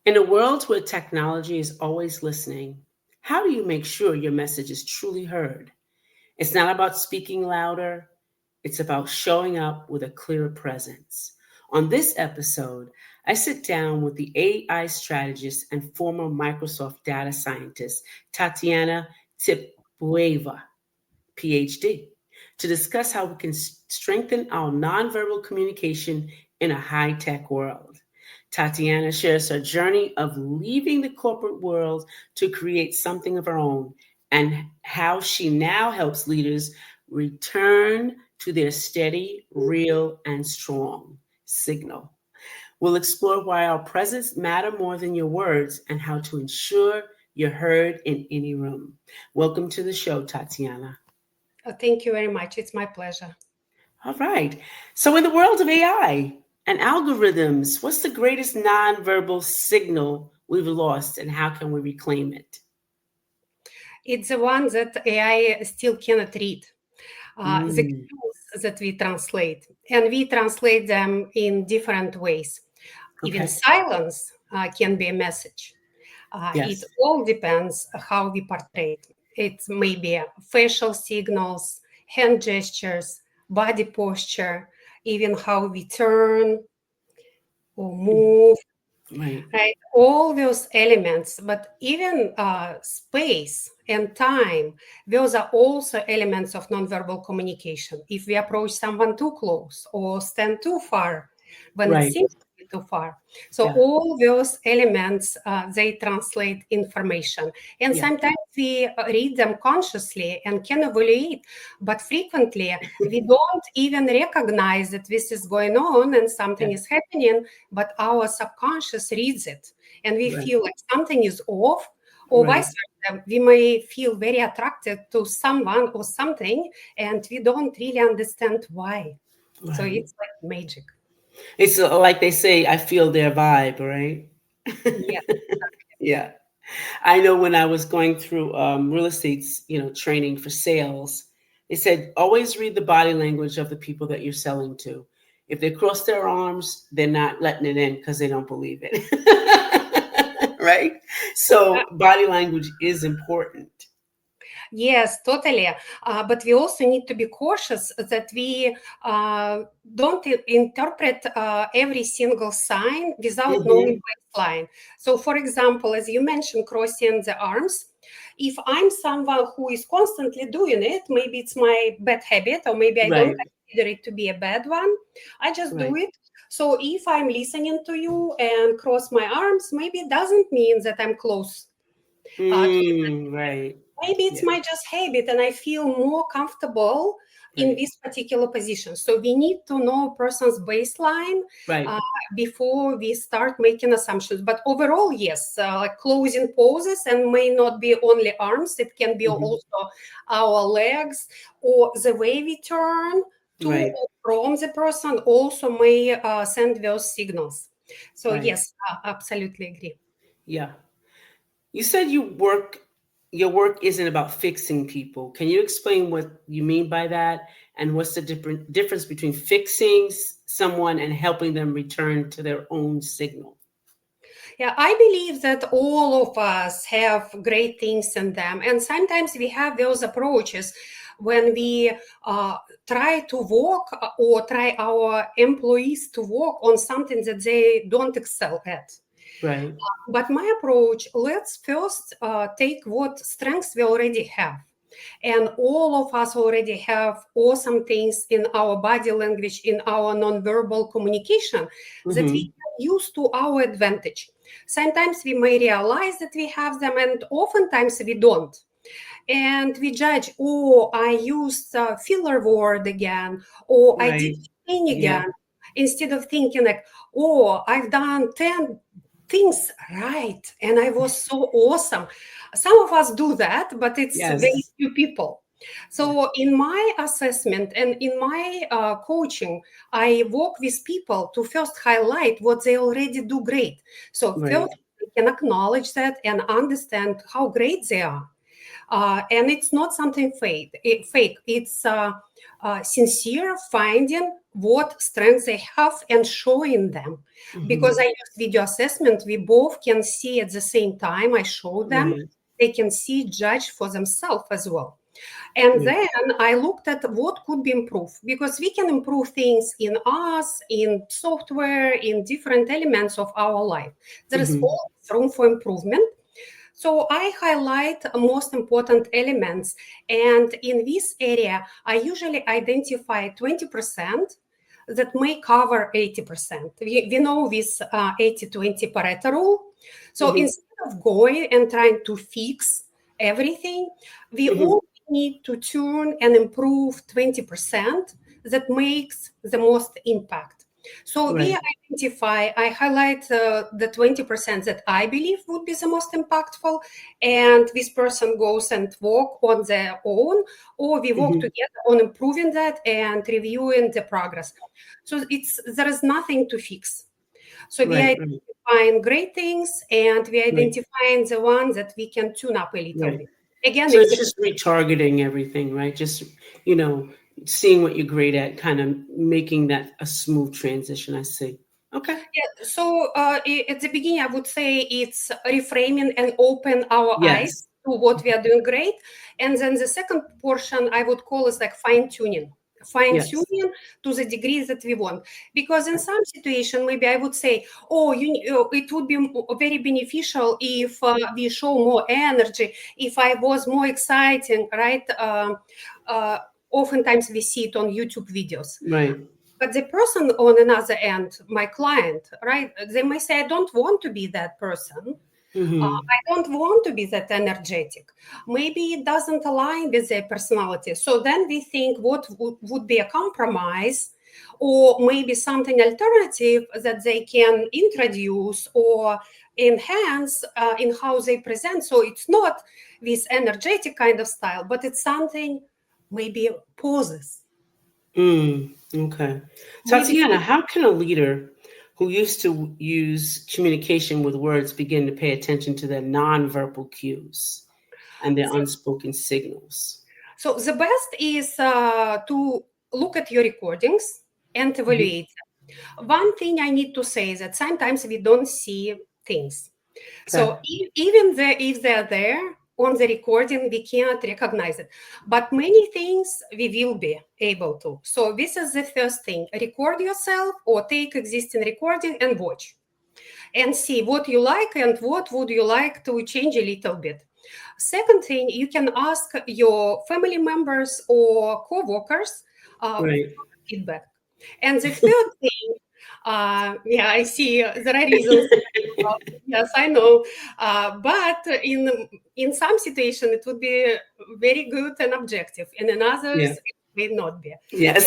In a world where technology is always listening, how do you make sure your message is truly heard? It's not about speaking louder, it's about showing up with a clearer presence. On this episode, I sit down with the AI strategist and former Microsoft data scientist, Tatiana Teppoeva, PhD, to discuss how we can strengthen our nonverbal communication in a high tech world. Tatiana shares her journey of leaving the corporate world to create something of her own and how she now helps leaders return to their steady, real, and strong signal. We'll explore why our presence matter more than your words and how to ensure you're heard in any room. Welcome to the show, Tatiana. Thank you very much. It's my pleasure. All right. So, in the world of AI and algorithms, what's the greatest nonverbal signal we've lost and how can we reclaim it? It's the one that AI still cannot read. The Mm, cues that we translate, and we translate them in different ways. Even okay. silence can be a message. It Yes. all depends how we portray it. It may be facial signals, hand gestures, body posture, even how we turn or Mhm. move. Right. Right, all those elements, but even space and time, those are also elements of nonverbal communication. If we approach someone too close or stand too far when it Right. seems to be too far. So Yeah. all those elements, they translate information. And Yeah. sometimes we read them consciously and can evaluate, but frequently we don't even recognize that this is going on and something Yeah. is happening, but our subconscious reads it and we Right. feel like something is off, or Right. vice versa. We may feel very attracted to someone or something and we don't really understand why. So Right. it's like magic. It's like they say, I feel their vibe, right? Yeah. Yeah. I know when I was going through real estate, training for sales, they said always read the body language of the people that you're selling to. If they cross their arms, they're not letting it in because they don't believe it. Right? So body language is important. Yes, totally. But we also need to be cautious that we don't interpret every single sign without knowing Hmm. baseline. So, for example, as you mentioned, crossing the arms, if I'm someone who is constantly doing it, maybe it's my bad habit, or maybe I don't Right. consider it to be a bad one, I just do Right. it. So, if I'm listening to you and cross my arms, maybe it doesn't mean that I'm close to Right. maybe it's Yeah. my just habit and I feel more comfortable in Right. this particular position. So we need to know a person's baseline Right. uh, before we start making assumptions. But overall, yes, like closing poses and may not be only arms, it can be Hmm. also our legs or the way we turn to Right. or from the person also may send those signals. So Right. yes, absolutely agree. Yeah. You said your work isn't about fixing people. Can you explain what you mean by that and what's the difference between fixing someone and helping them return to their own signal? Yeah, I believe that all of us have great things in them. And sometimes we have those approaches when we try to work or try our employees to work on something that they don't excel at. Right. But my approach, let's first take what strengths we already have. And all of us already have awesome things in our body language, in our nonverbal communication that we Hmm. can use to our advantage. Sometimes we may realize that we have them, and oftentimes we don't. And we judge, oh, I used a filler word again, or I did Right. thing Yeah. again, instead of thinking like, oh, I've done 10 things right, and I was so awesome. Some of us do that, but it's very Yes. few people. Yeah. So, in my assessment and in my coaching, I work with people to first highlight what they already do great. So, Right. first, we can acknowledge that and understand how great they are. And it's not something fake. It's sincere finding what strengths they have and showing them. Because I use video assessment, we both can see at the same time. I show them, Right. they can see, judge for themselves as well. And Yeah. then I looked at what could be improved, because we can improve things in us, in software, in different elements of our life. There is Mm-hmm. always room for improvement. So I highlight most important elements. And in this area, I usually identify 20% that may cover 80%. We know this 80-20 Pareto rule. So Mm-hmm. instead of going and trying to fix everything, we Mm-hmm. only need to tune and improve 20% that makes the most impact. So we Right. I highlight the 20% that I believe would be the most impactful, and this person goes and work on their own, or we work Mm-hmm. together on improving that and reviewing the progress. So there is nothing to fix. So we Right. Right. identifying great things, and we Right. identifying the ones that we can tune up a little Right. bit. Again, So it's it's just retargeting everything, right? Just, you know, seeing what you're great at, kind of making that a smooth transition. I see. Okay. yeah. So at the beginning, I would say it's reframing and open our eyes Yes. to what we are doing great. And then the second portion I would call is like fine tuning. Fine Yes. tuning to the degree that we want, because in some situation maybe I would say, oh, it would be very beneficial if we show more energy, if I was more exciting, right? Uh, Oftentimes we see it on YouTube videos, Right. but the person on another end, my client, right, they may say, I don't want to be that person. Mm-hmm. I don't want to be that energetic. Maybe it doesn't align with their personality. So then we think what would be a compromise, or maybe something alternative that they can introduce or enhance in how they present. So it's not this energetic kind of style, but it's something, maybe pauses. Okay. Maybe Tatiana, how can a leader who used to use communication with words begin to pay attention to their nonverbal cues and their unspoken signals? So the best is to look at your recordings and Mhm. evaluate them. One thing I need to say is that sometimes we don't see things. Okay. So even if they're there on the recording, we cannot recognize it. But many things we will be able to. So this is the first thing. Record yourself or take existing recording and watch and see what you like and what would you like to change a little bit. Second thing, you can ask your family members or co-workers Right. feedback. And the third thing, yeah, I see there are reasons. Yes, I know. But in some situation, it would be very good and objective, and in Yeah. others, it may not be. Yes.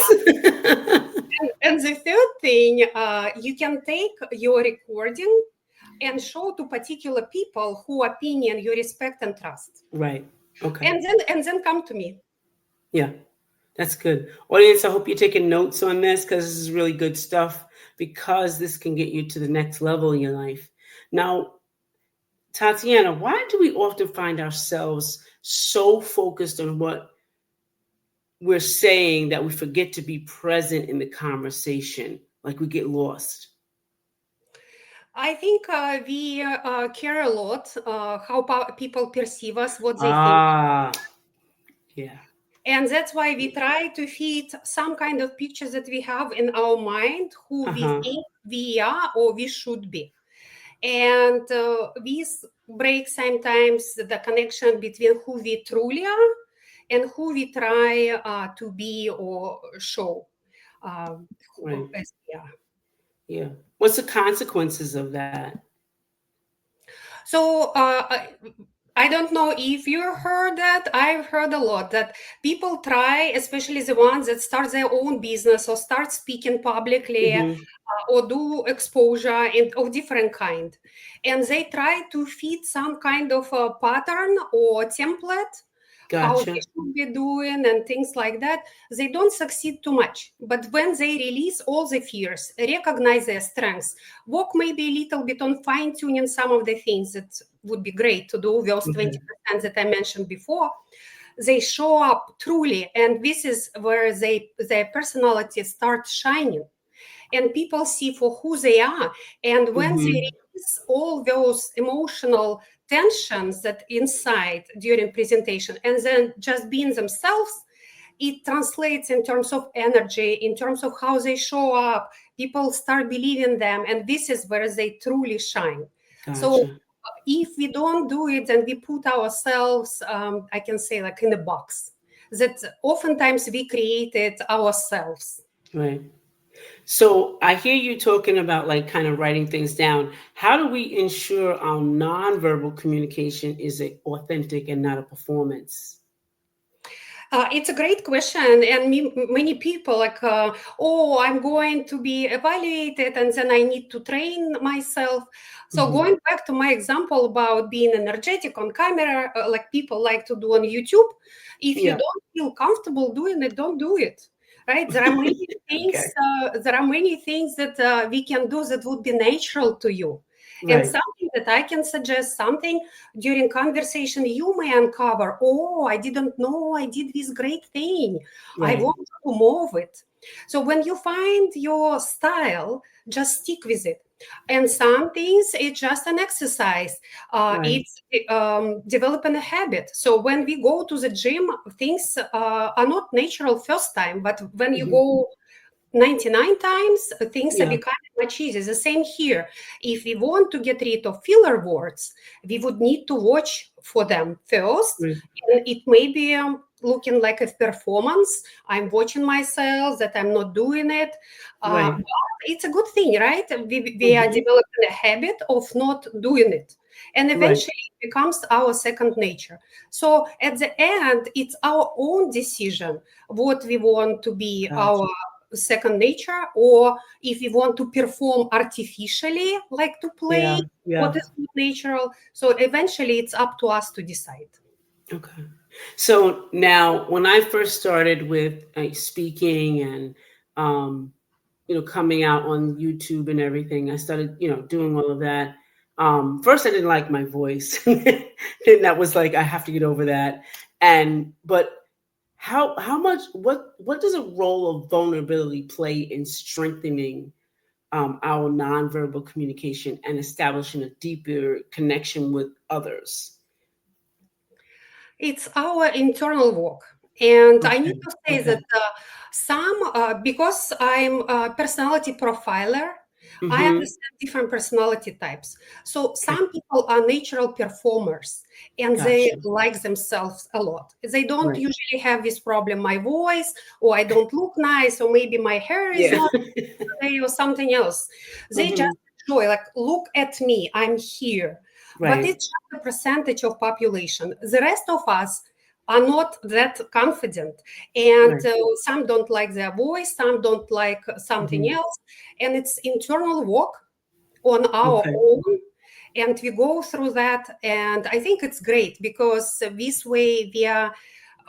And the third thing, you can take your recording and show to particular people who opinion you respect and trust, Right. Okay. and then come to me. Yeah. That's good. Audience, I hope you're taking notes on this because this is really good stuff because this can get you to the next level in your life. Now, Tatiana, why do we often find ourselves so focused on what we're saying that we forget to be present in the conversation? Like we get lost. I think we care a lot how people perceive us, what they think. Ah, yeah. And that's why we try to fit some kind of pictures that we have in our mind, who we Uh-huh. think we are or we should be. And this breaks sometimes the connection between who we truly are and who we try to be or show uh, Right. as we are. Yeah. What's the consequences of that? So I don't know if you heard that. I've heard a lot that people try, especially the ones that start their own business or start speaking publicly Mm-hmm. or do exposure of different kind, and they try to fit some kind of a pattern or template how they Gotcha. should be doing and things like that. They don't succeed too much, but when they release all the fears, recognize their strengths, work maybe a little bit on fine tuning some of the things that would be great to do, those Okay. 20% that I mentioned before, they show up truly, and this is where their personality starts shining, and people see for who they are. And when they Mm-hmm. release all those emotional tensions that inside during presentation, and then just being themselves, it translates in terms of energy, in terms of how they show up. People start believing them, and this is where they truly shine. So Gotcha. if we don't do it, then we put ourselves, I can say, like in a box that oftentimes we created ourselves. Right. So I hear you talking about like kind of writing things down. How do we ensure our nonverbal communication is authentic and not a performance? It's a great question, and many people like, oh, I'm going to be evaluated, and then I need to train myself. So Mm-hmm. going back to my example about being energetic on camera, like people like to do on YouTube, if you Yeah. don't feel comfortable doing it, don't do it. Right? There are many Okay. things. There are many things that we can do that would be natural to you. And Right. something that I can suggest, something during conversation you may uncover, oh, I didn't know I did this great thing, I Right. want to move it. So when you find your style, just stick with it. And some things it's just an exercise, Right. it's developing a habit. So when we go to the gym, things are not natural first time, but when you Mm-hmm. go 99 times, things are Yeah. becoming much easier. The same here. If we want to get rid of filler words, we would need to watch for them first. Right. And it may be looking like a performance. I'm watching myself, that I'm not doing it. Right. But it's a good thing, right? We are Mm-hmm. developing a habit of not doing it. And Right. eventually it becomes our second nature. So at the end, it's our own decision what we want to be our Gotcha. second nature, or if we want to perform artificially, like to play Yeah. what Yeah. is not natural. So eventually it's up to us to decide. Okay. So now, when I first started with speaking and coming out on YouTube and everything, I started doing all of that. First, I didn't like my voice, and that was like I have to get over that. And but how much what does a role of vulnerability play in strengthening our nonverbal communication and establishing a deeper connection with others? It's our internal work. And I need Okay. to say Okay. that because I'm a personality profiler, I Mm-hmm. understand different personality types. So Okay. some people are natural performers and they Gotcha. like themselves a lot. They don't Right. usually have this problem, my voice, or I don't look nice, or maybe my hair is Yeah. not today, or something else. They just Hmm. enjoy, like, look at me, I'm here. But Right. it's just a percentage of population. The rest of us are not that confident, and Right. some don't like their voice, some don't like something Hmm. else, and it's internal work on our Okay. own, and we go through that. And I think it's great because this way we are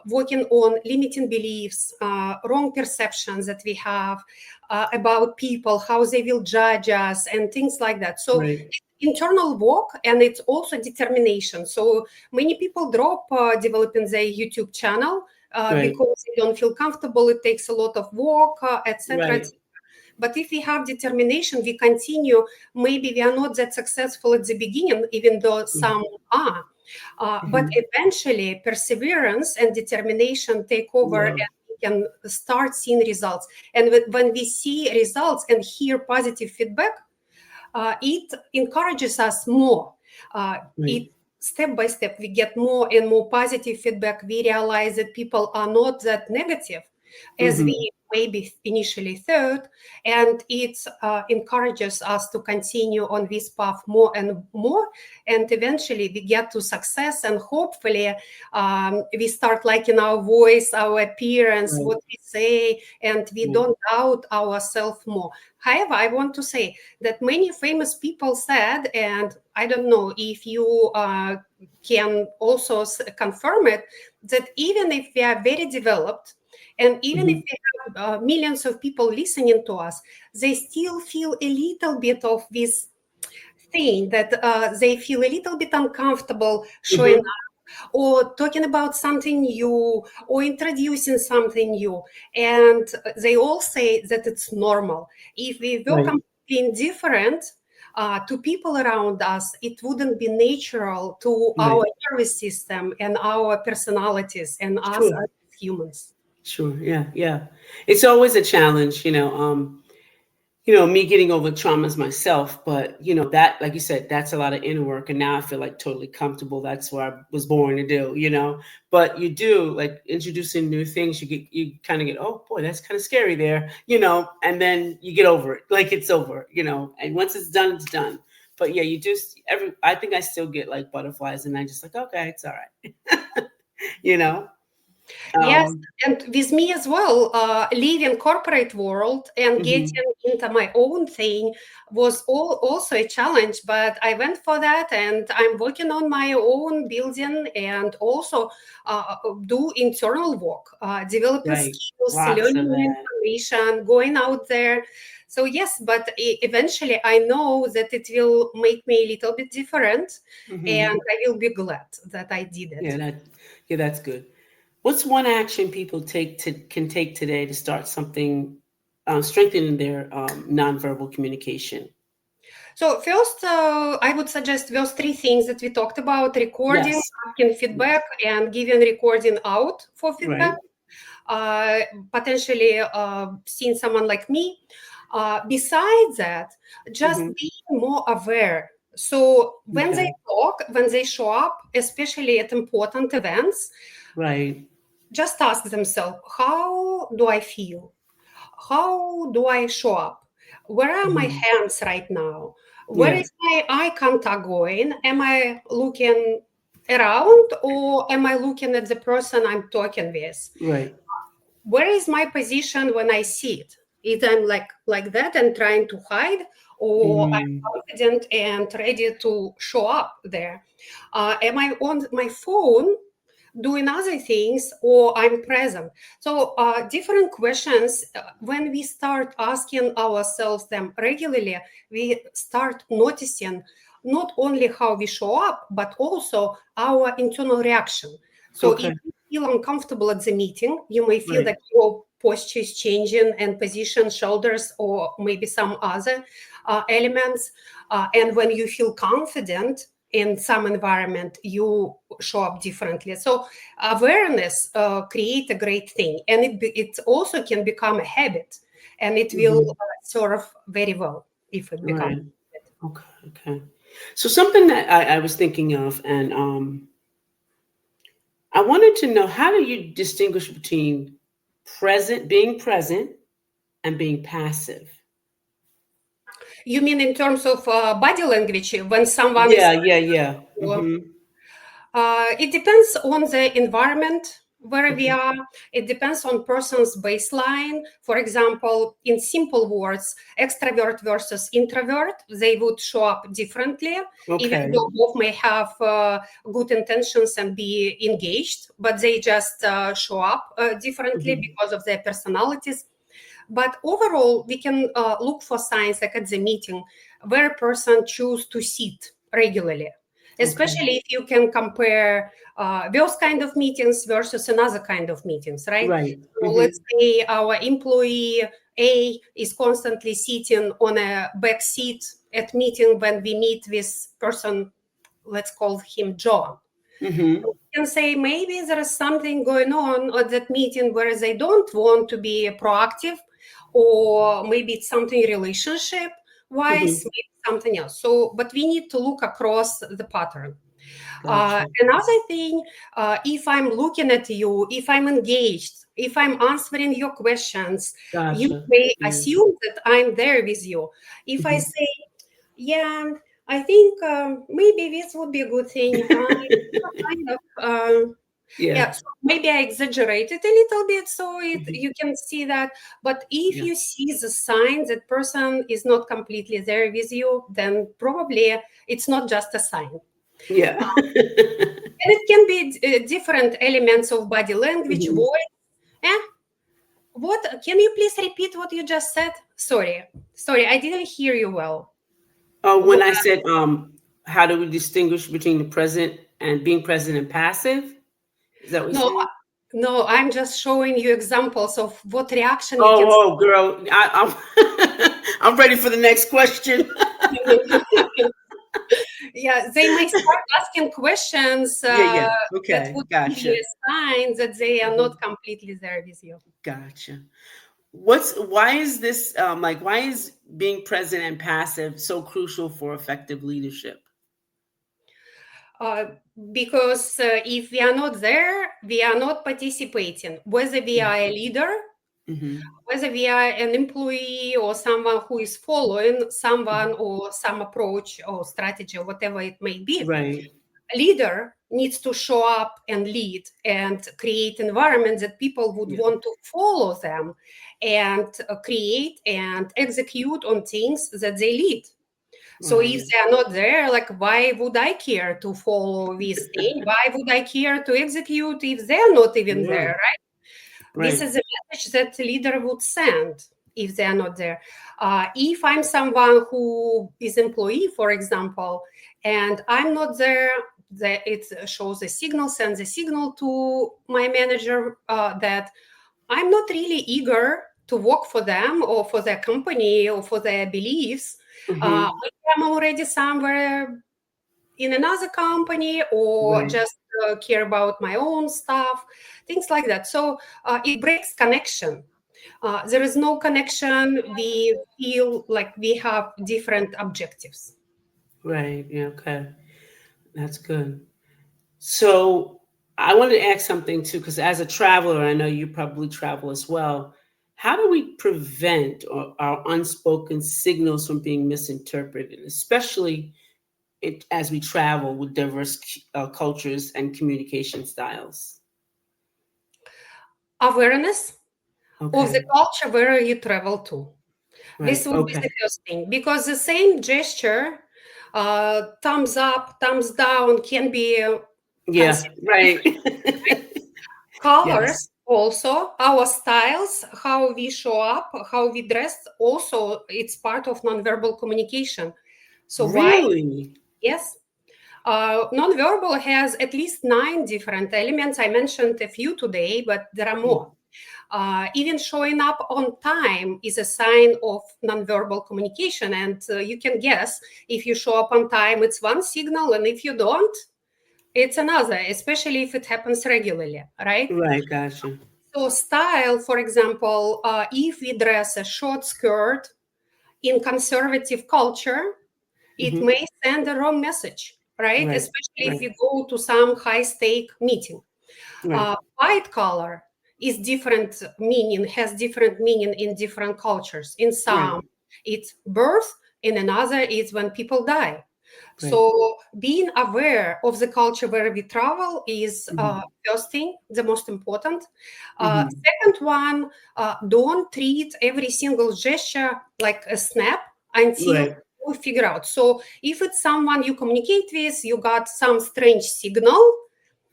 working on limiting beliefs, wrong perceptions that we have about people, how they will judge us, and things like that. So Right. internal work, and it's also determination. So many people drop developing their YouTube channel Right. because they don't feel comfortable. It takes a lot of work, etc. Right. But if we have determination, we continue. Maybe we are not that successful at the beginning, even though some are. But Mm-hmm. eventually, perseverance and determination take over, Yeah. and we can start seeing results. And when we see results and hear positive feedback, it encourages us more. Right. It step by step we get more and more positive feedback. We realize that people are not that negative as Mm-hmm. we maybe initially thought, and it encourages us to continue on this path more and more, and eventually we get to success, and hopefully we start liking our voice, our appearance, Right. what we say, and we Right. don't doubt ourselves more. However, I want to say that many famous people said, and I don't know if you can also confirm it, that even if we are very developed, and even if Mm-hmm. we have millions of people listening to us, they still feel a little bit of this thing that they feel a little bit uncomfortable showing Mm-hmm. up. or talking about something new or introducing something new. And they all say that it's normal. If we were Right. completely indifferent to people around us, it wouldn't be natural to our Right. nervous system and our personalities and us Sure. as humans. Sure. Yeah. Yeah. It's always a challenge, me getting over traumas myself, but that, like you said, that's a lot of inner work, and now I feel like totally comfortable. That's what I was born to do. But you do, like, introducing new things, you kind of get, oh boy, that's kind of scary there, and then you get over it, like it's over, and once it's done, it's done. But yeah, you do I think I still get like butterflies, and I just like, okay, it's all right. you know Yes, um and with me as well, leaving corporate world and mhm. getting into my own thing was also a challenge. But I went for that, and I'm working on my own building and also do internal work, developing Right, skills, lots learning of new that. information, going out there. So yes, but eventually I know that it will make me a little bit different, and Mhm. I will be glad that I did Yeah, it. that's good. What's one action people can take today to start something, strengthening their nonverbal communication? So first, I would suggest those three things that we talked about: recording, Yes. asking Yes. feedback, and giving recording out for feedback. Right. Uh, Potentially seeing someone like me. Besides that, just Hmm. being more aware. So when they Okay. talk, when they show up, especially at important events, Right. just ask themselves, how do I feel? How do I show up? Where are my Hmm. hands right now? Where Yeah. is my eye contact going? Am I looking around or am I looking at the person I'm talking with? Right. Where is my position when I see it? Is I'm like that and trying to hide, or Mm. I'm confident and ready to show up there? Am I on my phone doing other things, or I'm present? So different questions. When we start asking ourselves them regularly, we start noticing not only how we show up, but also our internal reaction. So if Okay. you feel uncomfortable at the meeting, you may feel Right. that your posture is changing and position, shoulders, or maybe some other elements. And when you feel confident in some environment, you show up differently. So awareness create a great thing, and it also can become a habit, and it will Hmm. serve very well if it becomes. Right. Okay. Okay. So something that I was thinking of, and I wanted to know, how do you distinguish between being present, and being passive? You mean in terms of body language when someone is Yeah, yeah, yeah. uh, Hmm. it depends on the environment where we Okay. are. It depends on person's baseline. For example, in simple words, extrovert versus introvert, they would show up differently, even Okay. though both may have good intentions and be engaged, but they just show up differently Hmm. because of their personalities. But overall, we can look for signs like at the meeting where a person choose to sit regularly, Okay. especially if you can compare those kind of meetings versus another kind of meetings, right? Right. So Hmm. let's say our employee A is constantly sitting on a back seat at meeting when we meet with person, let's call him John. Hmm. Can say maybe there is something going on at that meeting where they don't want to be proactive, or maybe it's something relationship wise, Hmm. maybe something else. So, but we need to look across the pattern. Gotcha. Another thing, if I'm looking at you, if I'm engaged, if I'm answering your questions, you Gotcha. may Yeah. assume that I'm there with you. If I Hmm. say, yeah, I think maybe this would be a good thing. Kind of, Yeah. yeah, so maybe I exaggerated a little bit so Hmm. you can see that. But if Yeah. you see the sign that person is not completely there with you, then probably it's not just a sign. Yeah. And it can be different elements of body language, Hmm. voice. Eh? What? Can you please repeat what you just said? Sorry, I didn't hear you well. Oh, Wha- when I said, how do we distinguish between the present and being present and passive? Is that what you're No, saying? no, I'm just showing you examples of what reaction you can. Oh, girl, I'm ready for the next question. Yeah, they may start asking questions Yeah, yeah. that Okay, would be gotcha. a sign that they are Mhm. not completely there with you. Gotcha. Why is this like why is being present and passive so crucial for effective leadership? Uh, because if we are not there, we are not participating, whether we are a leader, Mm-hmm. whether we are an employee or someone who is following someone or some approach or strategy or whatever it may be. Right. A leader needs to show up and lead and create environments that people would Yeah. want to follow them and create and execute on things that they lead. So if Right. they are not there, like why would I care to follow this thing? Why would I care to execute if they're not even there, Right. right? This Right. is a message that the leader would send if they are not there. If I'm someone who is employee, for example, and I'm not there, that it shows a signal, sends a signal to my manager that I'm not really eager to work for them or for their company or for their beliefs. Mm-hmm. Maybe I'm already somewhere in another company or Right. just care about my own stuff, things like that. So it breaks connection. There is no connection. We feel like we have different objectives. Right. Yeah. Okay. That's good. So I wanted to ask something too, because as a traveler, I know you probably travel as well. How do we prevent our unspoken signals from being misinterpreted, especially as we travel with diverse cultures and communication styles? Awareness of the Okay. culture where you travel to. This Right. would be Okay. the first thing because the same gesture, thumbs up, thumbs down, can be Yeah. considered Right. different. Colors Yes. also, our styles, how we show up, how we dress, also it's part of nonverbal communication. So why? Really? Yes. Nonverbal has at least 9 different elements. I mentioned a few today, but there are more. Even showing up on time is a sign of nonverbal communication. And you can guess if you show up on time, it's one signal, and if you don't, it's another, especially if it happens regularly, right? Right. Gotcha. So, style, for example, if we dress a short skirt in conservative culture, it Hmm. may send the wrong message, right? Right. Especially if Right. you go to some high stake meeting. Right. White color is different meaning, has different meaning in different cultures. In Right. some, it's birth, in another, it's when people die. Right. So being aware of the culture where we travel is Hmm. first thing, the most important. Hmm. Second one, don't treat every single gesture like a snap until Right. you figure out. So if it's someone you communicate with, you got some strange signal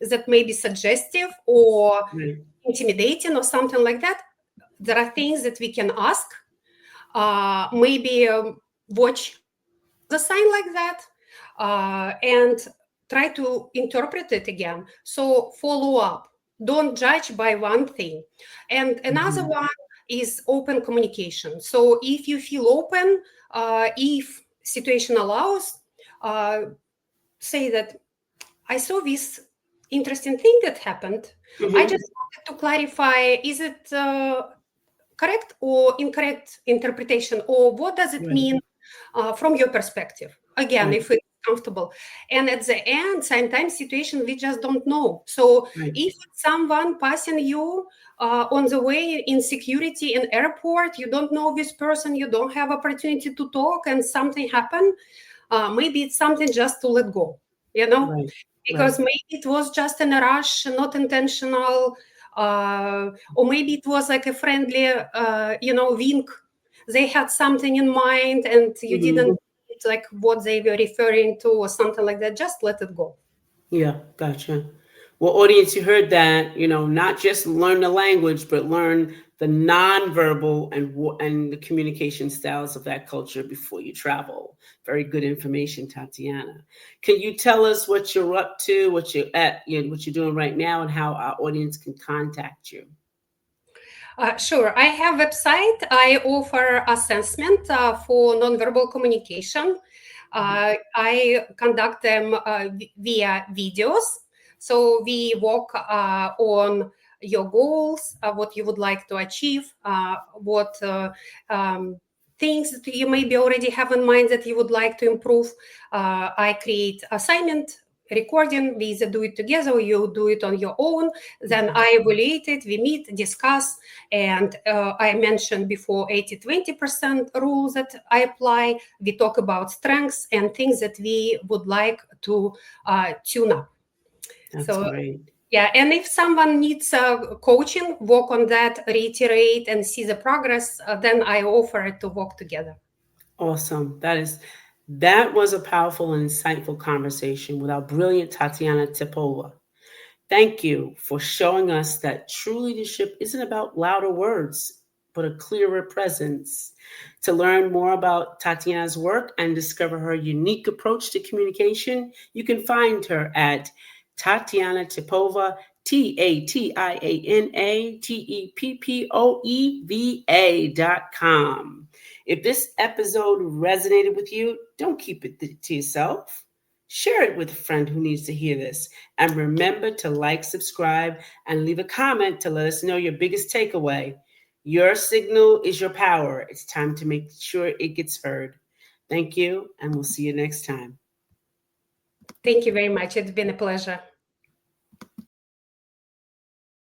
that may be suggestive or Right. intimidating or something like that, there are things that we can ask. Maybe watch another sign like that and try to interpret it again. So follow up. Don't judge by one thing. And another Hmm. one is open communication. So if you feel open, if situation allows, uh, say that I saw this interesting thing that happened. I Hmm. just wanted to clarify, is it correct or incorrect interpretation, or what does it Right. mean from your perspective? Again, Right. if it's comfortable. And at the end, sometimes situation we just don't know. So Right. if it's someone passing you on the way in security in airport, you don't know this person, you don't have opportunity to talk, and something happened, maybe it's something just to let go, you know, Right. Right. because maybe it was just in a rush, not intentional, or maybe it was like a friendly, wink. They had something in mind, and you Hmm. didn't like what they were referring to, or something like that. Just let it go. Yeah. Gotcha. Well, audience, you heard that. Not just learn the language, but learn the nonverbal and the communication styles of that culture before you travel. Very good information, Tatiana. Can you tell us what you're up to, what you're doing right now, and how our audience can contact you? Sure. I have website. I offer assessment for nonverbal communication. I conduct them via videos. So we work on your goals, what you would like to achieve, what things that you maybe already have in mind that you would like to improve. I create assignment recording. We either do it together or you do it on your own. Then I evaluate it, we meet, discuss, and I mentioned before 80-20% rule that I apply. We talk about strengths and things that we would like to tune up. That's great. Yeah, and if someone needs coaching, work on that, reiterate, and see the progress, then I offer it to work together. Awesome. That was a powerful and insightful conversation with our brilliant Tatiana Teppoeva. Thank you for showing us that true leadership isn't about louder words, but a clearer presence. To learn more about Tatiana's work and discover her unique approach to communication, you can find her at Tatiana Teppoeva, TatianaTeppoeva.com. If this episode resonated with you, don't keep it to yourself. Share it with a friend who needs to hear this. And remember to like, subscribe, and leave a comment to let us know your biggest takeaway. Your signal is your power. It's time to make sure it gets heard. Thank you, and we'll see you next time. Thank you very much. It's been a pleasure.